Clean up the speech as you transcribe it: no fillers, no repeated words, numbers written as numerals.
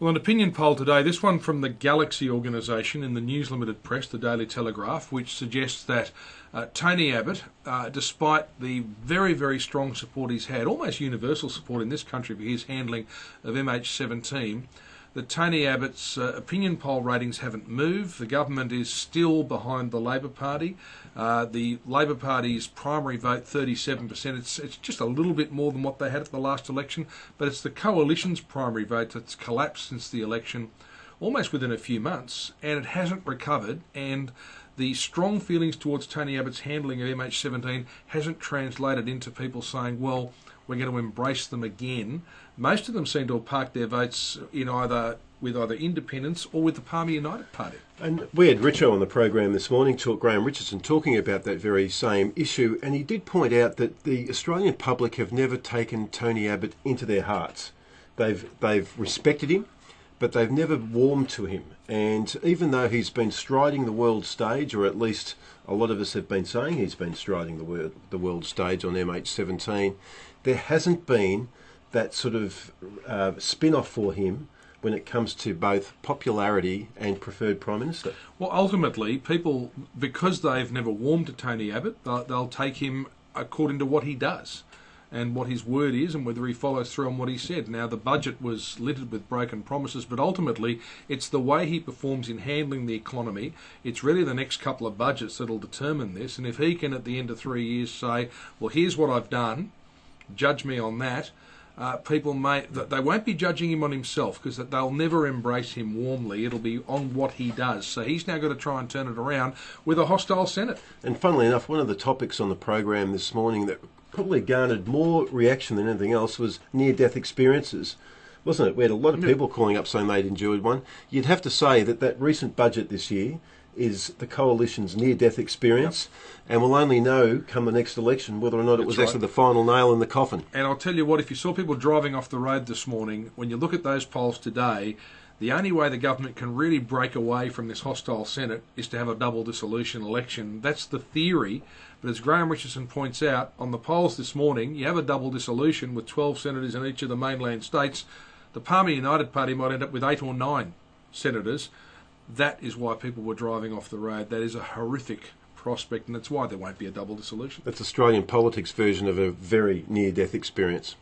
Well, an opinion poll today, this one from the Galaxy organisation in the News Limited Press, the Daily Telegraph, which suggests that Tony Abbott, despite the very, very strong support he's had, almost universal support in this country for his handling of MH17, that Tony Abbott's opinion poll ratings haven't moved. The government is still behind the Labor Party. The Labor Party's primary vote, 37%. It's just a little bit more than what they had at the last election, but it's the Coalition's primary vote that's collapsed since the election, almost within a few months, and it hasn't recovered. And the strong feelings towards Tony Abbott's handling of MH17 hasn't translated into people saying, well, we're going to embrace them again. Most of them seem to have parked their votes in either independents or with the Palmer United Party. And we had Richo on the program this morning, Graham Richardson, talking about that very same issue, and he did point out that the Australian public have never taken Tony Abbott into their hearts. They've respected him, but they've never warmed to him. And even though he's been striding the world stage, or at least a lot of us have been saying he's been striding the world stage on MH17, there hasn't been that sort of spin-off for him when it comes to both popularity and preferred Prime Minister. Well, ultimately, people, because they've never warmed to Tony Abbott, they'll take him according to what he does and what his word is and whether he follows through on what he said. Now, the budget was littered with broken promises, but ultimately it's the way he performs in handling the economy. It's really the next couple of budgets that'll determine this. And if he can, at the end of 3 years, say, well, here's what I've done, judge me on that, people they won't be judging him on himself, because they'll never embrace him warmly. It'll be on what he does. So he's now got to try and turn it around with a hostile Senate. And funnily enough, one of the topics on the program this morning that probably garnered more reaction than anything else was near-death experiences, wasn't it? We had a lot of people calling up saying they'd enjoyed one. You'd have to say that recent budget this year is the Coalition's near-death experience, and we'll only know come the next election whether or not it was actually the final nail in the coffin. And I'll tell you what, if you saw people driving off the road this morning, when you look at those polls today, the only way the government can really break away from this hostile Senate is to have a double dissolution election. That's the theory, but as Graham Richardson points out, on the polls this morning, you have a double dissolution with 12 senators in each of the mainland states. The Palmer United Party might end up with 8 or 9 senators. That is why people were driving off the road. That is a horrific prospect, and that's why there won't be a double dissolution. That's Australian politics' version of a very near-death experience.